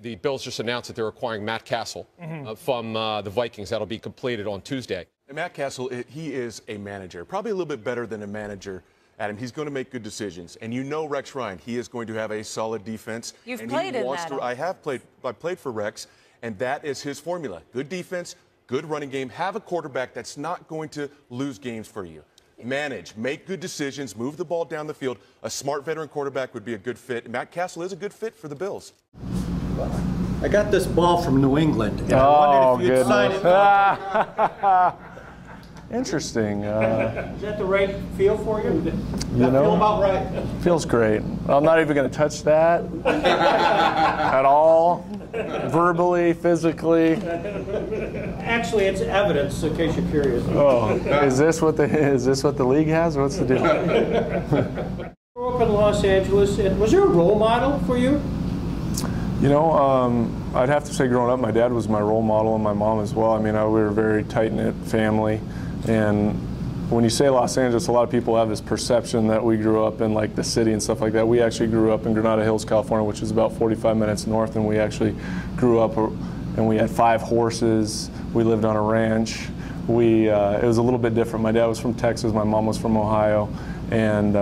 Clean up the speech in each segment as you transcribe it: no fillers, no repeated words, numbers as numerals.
The Bills just announced that they're acquiring Matt Cassel from the Vikings. That'll be completed on Tuesday. And Matt Cassel, he is a manager, probably a little bit better than a manager. Adam, he's going to make good decisions. And you know Rex Ryan, he is going to have a solid defense. You've played in that. I have played. I played for Rex, and that is his formula. Good defense, good running game. Have a quarterback that's not going to lose games for you. Manage, make good decisions, move the ball down the field. A smart veteran quarterback would be a good fit. Matt Cassel is a good fit for the Bills. I got this ball from New England. And oh, I wondered if you'd sign it. Interesting. Is that the right feel for you? You know, feel about right? Feels great. I'm not even going to touch that at all, verbally, physically. Actually, it's evidence, in case you're curious. Oh, is this what the league has? What's the deal? Grew up in Los Angeles. Was there a role model for you? You know, I'd have to say growing up, my dad was my role model and my mom as well. I mean, we were a very tight-knit family. And when you say Los Angeles, a lot of people have this perception that we grew up in like the city and stuff like that. We actually grew up in Granada Hills, California, which is about 45 minutes north. And we actually grew up and we had 5 horses. We lived on a ranch. It was a little bit different. My dad was from Texas. My mom was from Ohio. And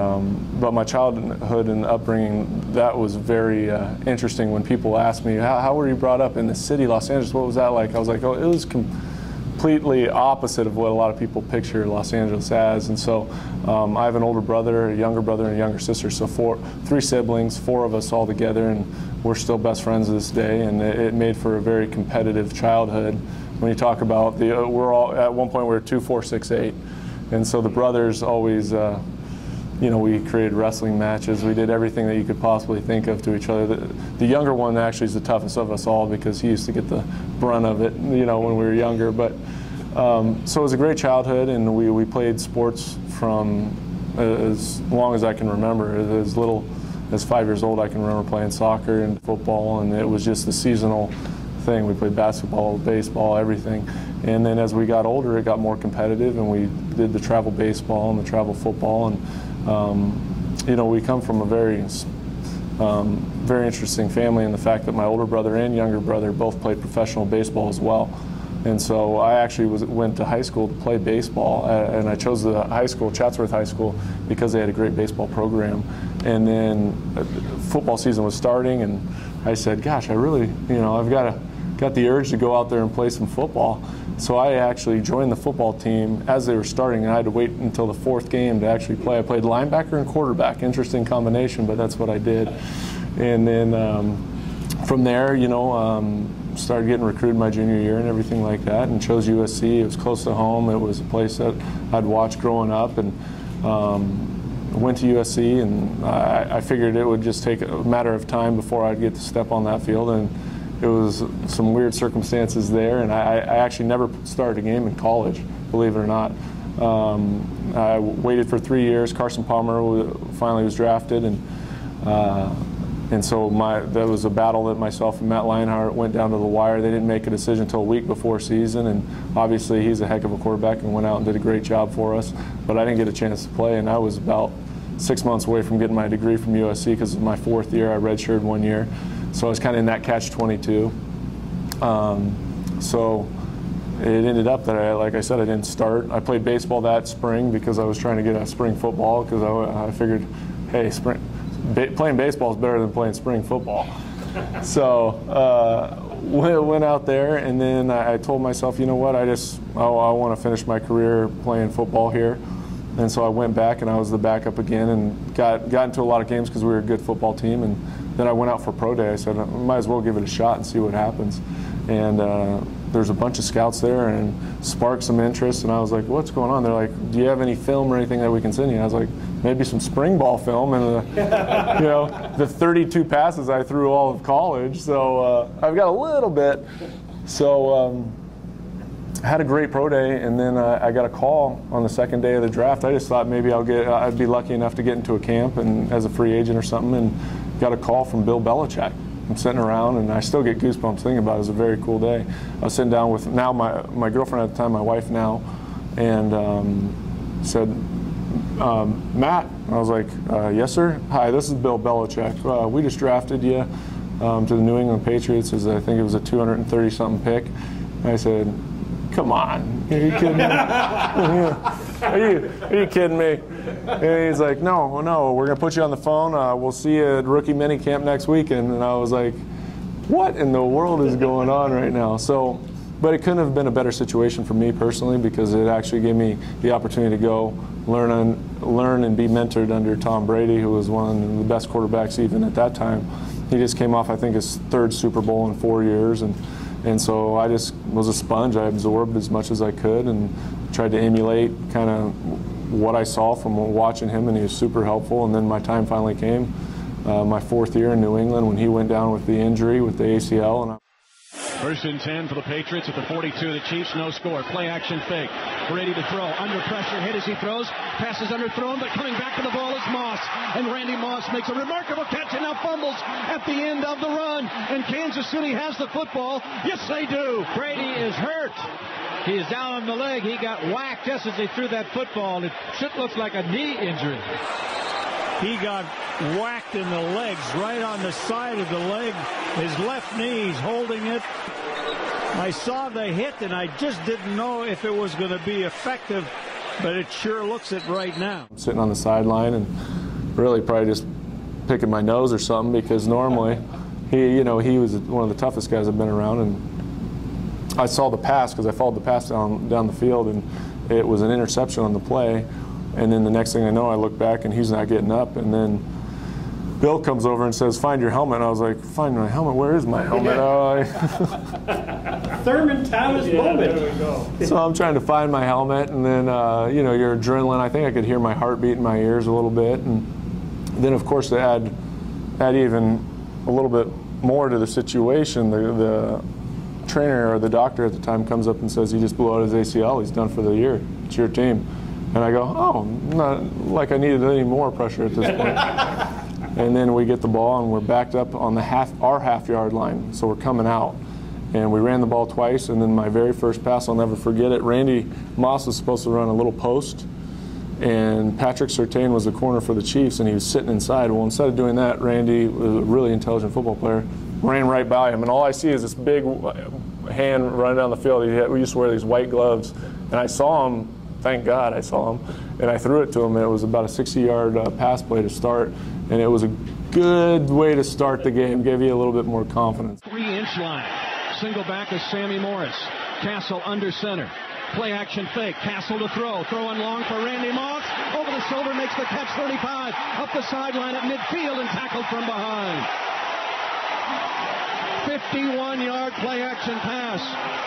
but my childhood and upbringing, that was very interesting. When people ask me, how were you brought up in the city, Los Angeles? What was that like? I was like, oh, it was completely opposite of what a lot of people picture Los Angeles as. And so I have an older brother, a younger brother, and a younger sister. So 3 siblings, 4 of us all together, and we're still best friends to this day. And it made for a very competitive childhood. When you talk about we're all at one point we were 2, 4, 6, 8, and so the brothers always. You know, we created wrestling matches. We did everything that you could possibly think of to each other. The younger one actually is the toughest of us all because he used to get the brunt of it, you know, when we were younger. But so it was a great childhood, and we played sports from as long as I can remember. As little as 5 years old, I can remember playing soccer and football, and it was just the seasonal thing. We played basketball, baseball, everything. And then as we got older, it got more competitive, and we did the travel baseball and the travel football. And you know, we come from a very interesting family in the fact that my older brother and younger brother both played professional baseball as well. And so I actually went to high school to play baseball, and I chose the high school, Chatsworth High School, because they had a great baseball program. And then football season was starting, and I said, gosh, I really, you know, I've got the urge to go out there and play some football. So I actually joined the football team as they were starting, and I had to wait until the 4th game to actually play. I played linebacker and quarterback. Interesting combination, but that's what I did. And then from there, you know, started getting recruited my junior year and everything like that, and chose USC. It was close to home. It was a place that I'd watched growing up, and went to USC, and I figured it would just take a matter of time before I'd get to step on that field. And it was some weird circumstances there, and I actually never started a game in college, believe it or not. I waited for 3 years. Carson Palmer finally was drafted, and so that was a battle that myself and Matt Lionheart went down to the wire. They didn't make a decision until a week before season, and obviously he's a heck of a quarterback and went out and did a great job for us, but I didn't get a chance to play, and I was about 6 months away from getting my degree from USC because it was my 4th year. I redshirted 1 year. So I was kind of in that catch-22. So it ended up that, like I said, I didn't start. I played baseball that spring because I was trying to get a spring football because I figured, hey, playing baseball is better than playing spring football. So went out there, and then I told myself, you know what, I want to finish my career playing football here. And so I went back, and I was the backup again, and got into a lot of games because we were a good football team. And then I went out for pro day. I said, I might as well give it a shot and see what happens. And there's a bunch of scouts there, and sparked some interest. And I was like, what's going on? They're like, do you have any film or anything that we can send you? And I was like, maybe some spring ball film and you know, the 32 passes I threw all of college. So I've got a little bit. So I had a great pro day, and then I got a call on the 2nd day of the draft. I just thought maybe I'd be lucky enough to get into a camp and as a free agent or something, and got a call from Bill Belichick. I'm sitting around, and I still get goosebumps thinking about it. It was a very cool day. I was sitting down with now my girlfriend at the time, my wife now, and said, Matt, I was like, yes, sir. Hi, this is Bill Belichick. We just drafted you. to the New England Patriots. I think it was a 230-something pick. And I said, come on, are you kidding me? Are you kidding me? And he's like, no, we're going to put you on the phone. We'll see you at rookie minicamp next weekend. And I was like, what in the world is going on right now? So, but it couldn't have been a better situation for me personally, because it actually gave me the opportunity to go learn and be mentored under Tom Brady, who was one of the best quarterbacks even at that time. He just came off, I think, his 3rd Super Bowl in 4 years, and so I just was a sponge. I absorbed as much as I could and tried to emulate kind of what I saw from watching him, and he was super helpful. And then my time finally came, my 4th year in New England, when he went down with the injury with the ACL. And 1st and 10 for the Patriots at the 42 of the Chiefs. No score. Play action fake. Ready to throw. Under pressure. Hit as he throws. Passes underthrown, but coming back to the ball is Moss. And Randy Moss makes a remarkable catch and now fumbles at the end of the run. And Kansas City has the football. Yes, they do. Brady is hurt. He is down on the leg. He got whacked just as he threw that football. It should look like a knee injury. He got whacked in the legs, right on the side of the leg. His left knee, he's holding it. I saw the hit, and I just didn't know if it was going to be effective, but it sure looks it right now. I'm sitting on the sideline and really probably just picking my nose or something, because normally he was one of the toughest guys I've been around, and I saw the pass because I followed the pass down the field, and it was an interception on the play. And then the next thing I know, I look back and he's not getting up. And then Bill comes over and says, find your helmet. And I was like, find my helmet? Where is my helmet? Thurman Thomas moment. There we go. So I'm trying to find my helmet. And then, your adrenaline, I think I could hear my heartbeat in my ears a little bit. And then, of course, to add even a little bit more to the situation, the trainer or the doctor at the time comes up and says, he just blew out his ACL. He's done for the year. It's your team. And I go, oh, not like I needed any more pressure at this point. And then we get the ball, and we're backed up on our half-yard line, so we're coming out. And we ran the ball twice, and then my very first pass, I'll never forget it. Randy Moss was supposed to run a little post, and Patrick Surtain was the corner for the Chiefs, and he was sitting inside. Well, instead of doing that, Randy was a really intelligent football player, ran right by him, and all I see is this big hand running down the field. We used to wear these white gloves, and I saw him. Thank God I saw him, and I threw it to him. And it was about a 60-yard pass play to start, and it was a good way to start the game. Gave you a little bit more confidence. 3-inch line. Single back is Sammy Morris. Cassel under center. Play action fake. Cassel to throw. Throwing long for Randy Moss. Over the shoulder, makes the catch. 35 up the sideline at midfield and tackled from behind. 51-yard play-action pass.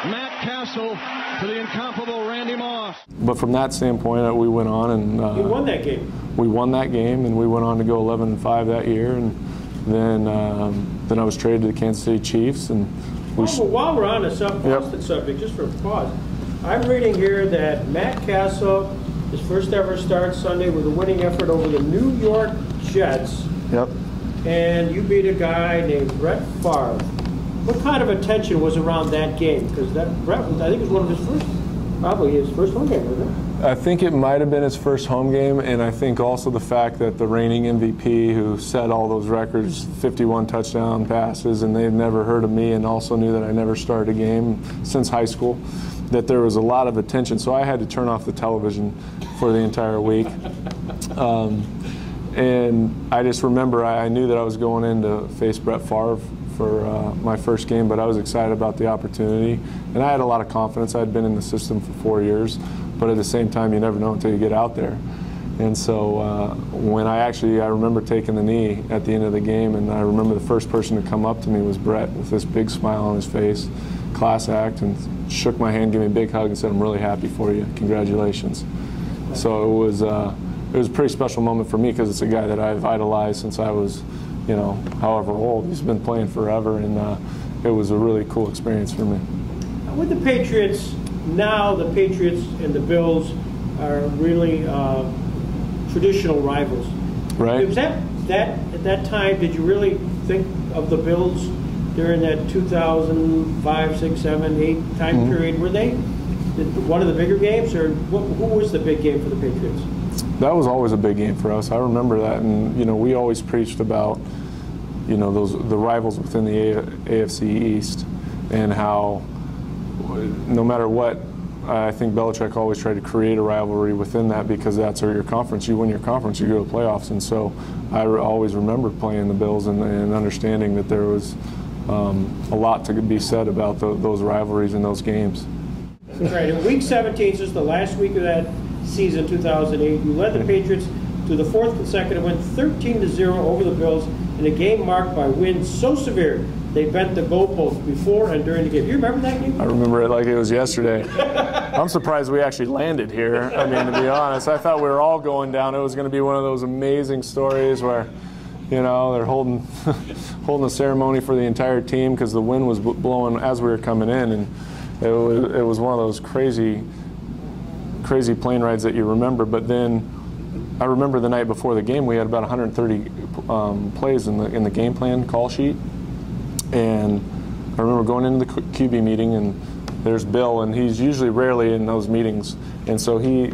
Matt Cassel to the incomparable Randy Moss. But from that standpoint, we went on and you won that game. We won that game, and we went on to go 11-5 that year. And then I was traded to the Kansas City Chiefs. And while we're on the constant subject, just for a pause, I'm reading here that Matt Cassel, his first ever start Sunday with a winning effort over the New York Jets. Yep. And you beat a guy named Brett Favre. What kind of attention was around that game? Because that Brett, I think, was one of his first home game, wasn't it? I think it might have been his first home game, and I think also the fact that the reigning MVP, who set all those records, 51 touchdown passes, and they've never heard of me, and also knew that I never started a game since high school, that there was a lot of attention. So I had to turn off the television for the entire week. And I just remember I knew that I was going in to face Brett Favre for my first game, but I was excited about the opportunity. And I had a lot of confidence. I had been in the system for 4 years, but at the same time, you never know until you get out there. And so when I remember taking the knee at the end of the game, and I remember the first person to come up to me was Brett with this big smile on his face, class act, and shook my hand, gave me a big hug, and said, "I'm really happy for you. Congratulations." So it was a pretty special moment for me, because it's a guy that I've idolized since I was, however old. He's been playing forever, and it was a really cool experience for me. With the Patriots, now the Patriots and the Bills are really traditional rivals. Right. Was that at that time, did you really think of the Bills during that 2005, 6, 7, 8 time period? Were they one of the bigger games, or who was the big game for the Patriots? That was always a big game for us. I remember that, and we always preached about you know, the rivals within the AFC East, and how no matter what, I think Belichick always tried to create a rivalry within that, because that's your conference. You win your conference, you go to playoffs. And so I always remember playing the Bills and understanding that there was a lot to be said about those rivalries and those games. That's right. In Week 17, this is the last week of that season, 2008, you led the Patriots to the 4th consecutive win, 13-0 over the Bills, in a game marked by winds so severe they bent the goalposts before and during the game. You remember that game? I remember it like it was yesterday. I'm surprised we actually landed here. I mean, to be honest, I thought we were all going down. It was going to be one of those amazing stories where, you know, they're holding a ceremony for the entire team because the wind was blowing as we were coming in, and it was one of those crazy plane rides that you remember. But then I remember the night before the game, we had about 130 plays in the game plan call sheet. And I remember going into the QB meeting, and there's Bill, and he's usually rarely in those meetings. And so he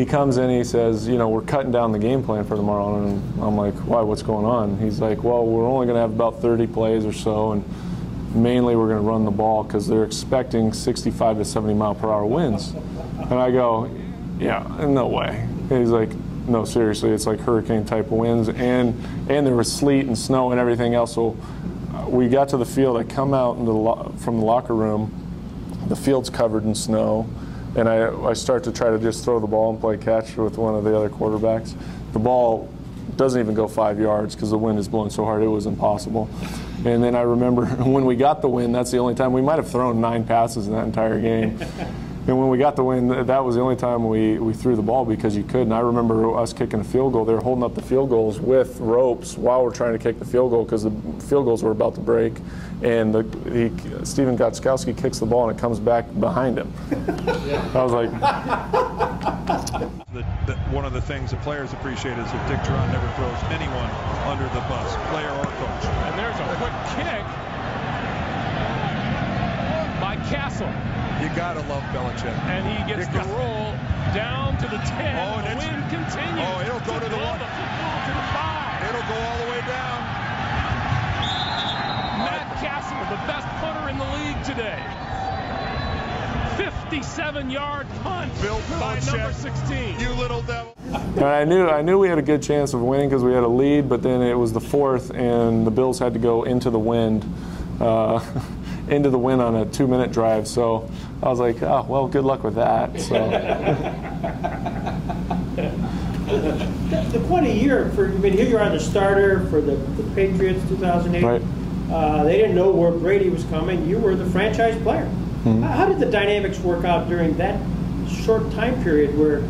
comes in, he says, you know, we're cutting down the game plan for tomorrow. And I'm like, why, what's going on? He's like, well, we're only going to have about 30 plays or so, and mainly we're going to run the ball because they're expecting 65 to 70 mile per hour winds. And I go, yeah, no way. And he's like, no, seriously, it's like hurricane type of winds, and there was sleet and snow and everything else. So we got to the field. I come out from the locker room. The field's covered in snow, and I start to try to just throw the ball and play catch with one of the other quarterbacks. The ball doesn't even go 5 yards because the wind is blowing so hard it was impossible. And then I remember when we got the wind, that's the only time. We might have thrown 9 passes in that entire game. And when we got the win, that was the only time we threw the ball because you could. And I remember us kicking a field goal. They were holding up the field goals with ropes while we're trying to kick the field goal because the field goals were about to break. And Steven Gostkowski kicks the ball and it comes back behind him. I was like... One of the things the players appreciate is that Dick Duran never throws anyone under the bus, player or coach. And there's a quick kick by Cassel. You gotta love Belichick. And he gets the roll down to the 10. Oh, the wind continues. Oh, it'll go to the 1. The football to the 5. It'll go all the way down. Matt Cassel, the best punter in the league today. 57-yard punt by number 16. You little devil. And I knew we had a good chance of winning because we had a lead, but then it was the 4th, and the Bills had to go into the wind. Into the wind on a 2-minute drive, so I was like, oh, well, good luck with that. So. The point of year, here you are the starter for the Patriots 2008. Right. They didn't know where Brady was coming. You were the franchise player. Mm-hmm. How did the dynamics work out during that short time period where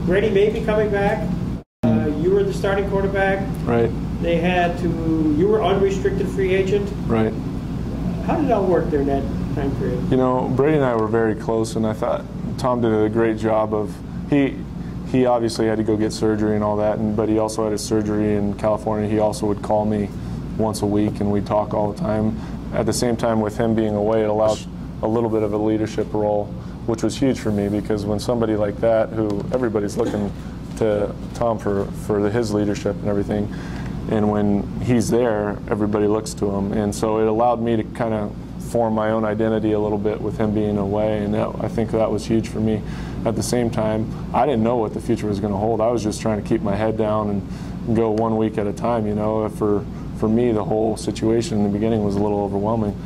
Brady may be coming back, you were the starting quarterback, right? You were unrestricted free agent, right? How did it all work during that time period? You know, Brady and I were very close, and I thought Tom did a great job of, he obviously had to go get surgery and all that, but he also had his surgery in California. He also would call me once a week, and we'd talk all the time. At the same time, with him being away, it allowed a little bit of a leadership role, which was huge for me, because when somebody like that, who everybody's looking to Tom for his leadership and everything, and when he's there, everybody looks to him. And so it allowed me to kind of form my own identity a little bit with him being away, and I think that was huge for me. At the same time, I didn't know what the future was going to hold. I was just trying to keep my head down and go 1 week at a time. You know, for me, the whole situation in the beginning was a little overwhelming,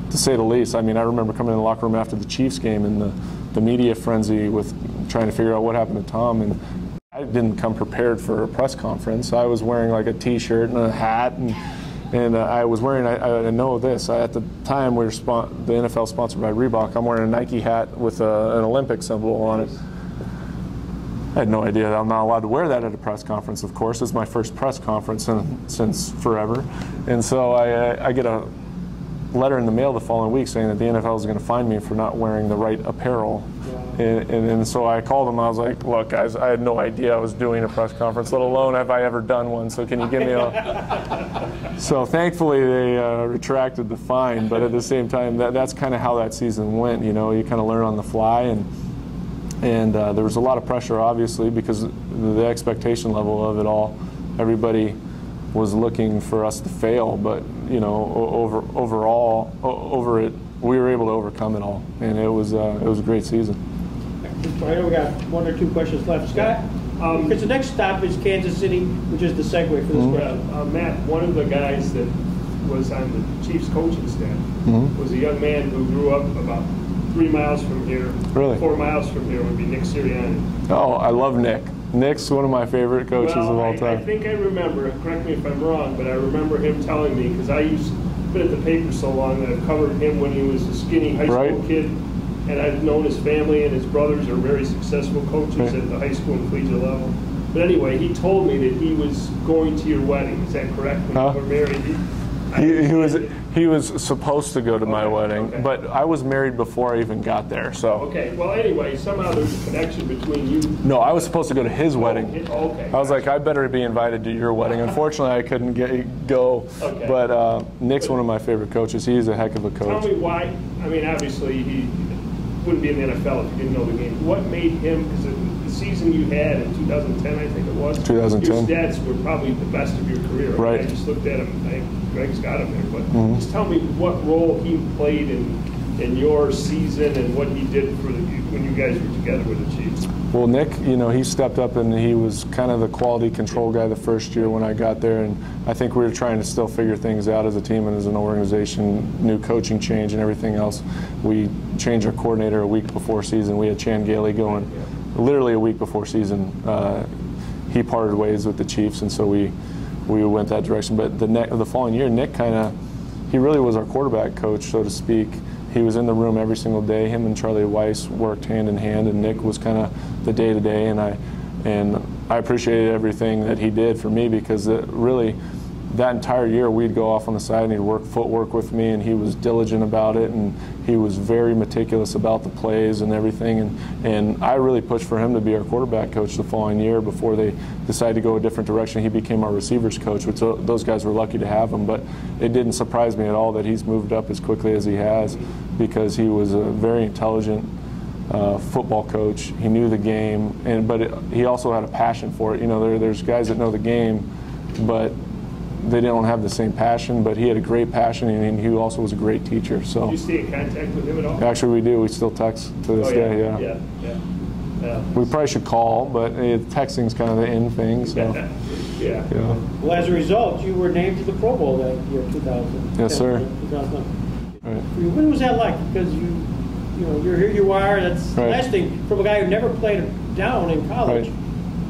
to say the least. I mean, I remember coming in the locker room after the Chiefs game and the media frenzy with trying to figure out what happened to Tom, and I didn't come prepared for a press conference. I was wearing like a T-shirt and a hat, and I was wearing, I know this, at the time we were the NFL sponsored by Reebok. I'm wearing a Nike hat with an Olympic symbol on it. I had no idea that I'm not allowed to wear that at a press conference, of course. It's my first press conference since forever. And so I get a letter in the mail the following week saying that the NFL is going to fine me for not wearing the right apparel. And so I called them. I was like, look, guys, I had no idea I was doing a press conference, let alone have I ever done one. So can you give me a... So thankfully they retracted the fine. But at the same time, that's kind of how that season went. You know, you kind of learn on the fly. And there was a lot of pressure, obviously, because the expectation level of it all. Everybody was looking for us to fail, but you know, overall, we were able to overcome it all, and it was a great season. I know we got 1 or 2 questions left. Scott, because the next stop is Kansas City, which is the segue for this question. Matt, one of the guys that was on the Chiefs coaching staff was a young man who grew up about 3 miles from here. Really? 4 miles from here would be Nick Sirianni. Oh, I love Nick. Nick's one of my favorite coaches of all time. I think I remember, correct me if I'm wrong, but I remember him telling me, because I used to been at the paper so long that I've covered him when he was a skinny high school kid, and I've known his family, and his brothers are very successful coaches at the high school and collegiate level. But anyway, he told me that he was going to your wedding. Is that correct? When you were married? He was supposed to go to my wedding, but I was married before I even got there. So okay. Well, anyway, somehow there's a connection between you. No, I was supposed to go to his wedding. Okay. I was like, I better be invited to your wedding. Unfortunately, I couldn't go. Okay. But Nick's one of my favorite coaches. He's a heck of a coach. Tell me why. I mean, obviously he wouldn't be in the NFL if he didn't know the game. What made him? Because the season you had in 2010, I think it was. 2010. Your stats were probably the best of your career. Right. I just looked at him. I think Greg's got him there, but just tell me what role he played in your season and what he did for when you guys were together with the Chiefs. Well, Nick, you know, he stepped up and he was kind of the quality control guy the first year when I got there, and I think we were trying to still figure things out as a team and as an organization, new coaching change and everything else. We changed our coordinator a week before season. We had Chan Gailey going literally a week before season. He parted ways with the Chiefs, and so we went that direction. But the following year, Nick he really was our quarterback coach, so to speak. He was in the room every single day. Him and Charlie Weiss worked hand in hand, and Nick was kind of the day-to-day. And I appreciated everything that he did for me, because really that entire year we'd go off on the side and he'd work footwork with me, and he was diligent about it, and he was very meticulous about the plays and everything. And I really pushed for him to be our quarterback coach the following year before they decided to go a different direction. He became our receivers coach, which those guys were lucky to have him. But it didn't surprise me at all that he's moved up as quickly as he has, because he was a very intelligent football coach. He knew the game, but he also had a passion for it. You know, there's guys that know the game, but they didn't have the same passion, but he had a great passion, and he also was a great teacher. So, do you stay in contact with him at all? Actually, we do. We still text to this day. Yeah. We probably should call, but texting's kind of the in thing. So. Yeah. Well, as a result, you were named to the Pro Bowl that year, 2000. Yes, sir. 2009. Right. What was that like? Because you're here. You are. That's the last thing from a guy who never played down in college. Right.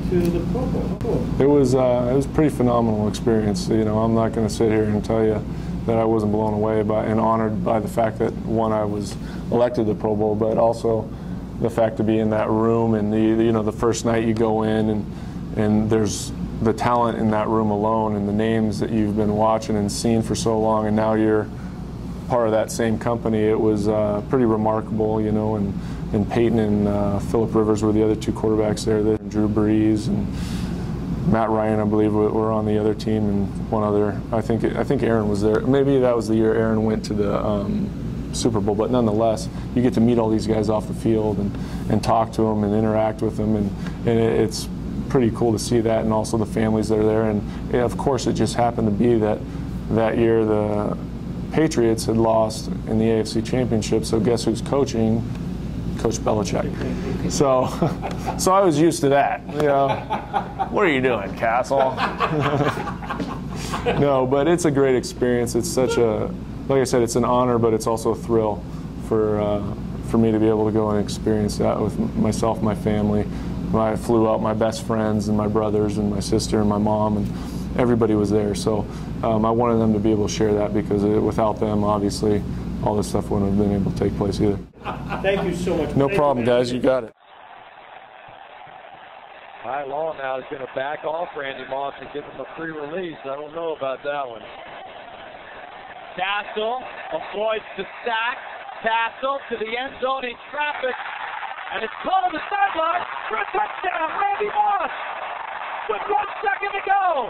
To the Pro Bowl. Cool. It was a pretty phenomenal experience. You know, I'm not going to sit here and tell you that I wasn't blown away by and honored by the fact that, one, I was elected to the Pro Bowl, but also the fact to be in that room, and the first night you go in and there's the talent in that room alone, and the names that you've been watching and seen for so long, and now you're part of that same company. It was pretty remarkable, you know, and Peyton and Phillip Rivers were the other two quarterbacks there. Drew Brees and Matt Ryan, I believe, were on the other team, and one other. I think Aaron was there. Maybe that was the year Aaron went to the Super Bowl. But nonetheless, you get to meet all these guys off the field and talk to them and interact with them, and it's pretty cool to see that, and also the families that are there. And of course, it just happened to be that year the Patriots had lost in the AFC Championship. So guess who's coaching? Coach Belichick. So I was used to that. You know, what are you doing, Cassel? No, but it's a great experience. It's such like I said, it's an honor, but it's also a thrill for me to be able to go and experience that with myself, my family. I flew out my best friends and my brothers and my sister and my mom, and everybody was there. So I wanted them to be able to share that, because without them, obviously, all this stuff wouldn't have been able to take place either. Thank you so much. No problem, guys. You got it. High Law now is going to back off Randy Moss and give him a free release. I don't know about that one. Cassel avoids the sack. Cassel to the end zone in traffic. And it's caught on the sideline for a touchdown. Randy Moss with 1 second to go.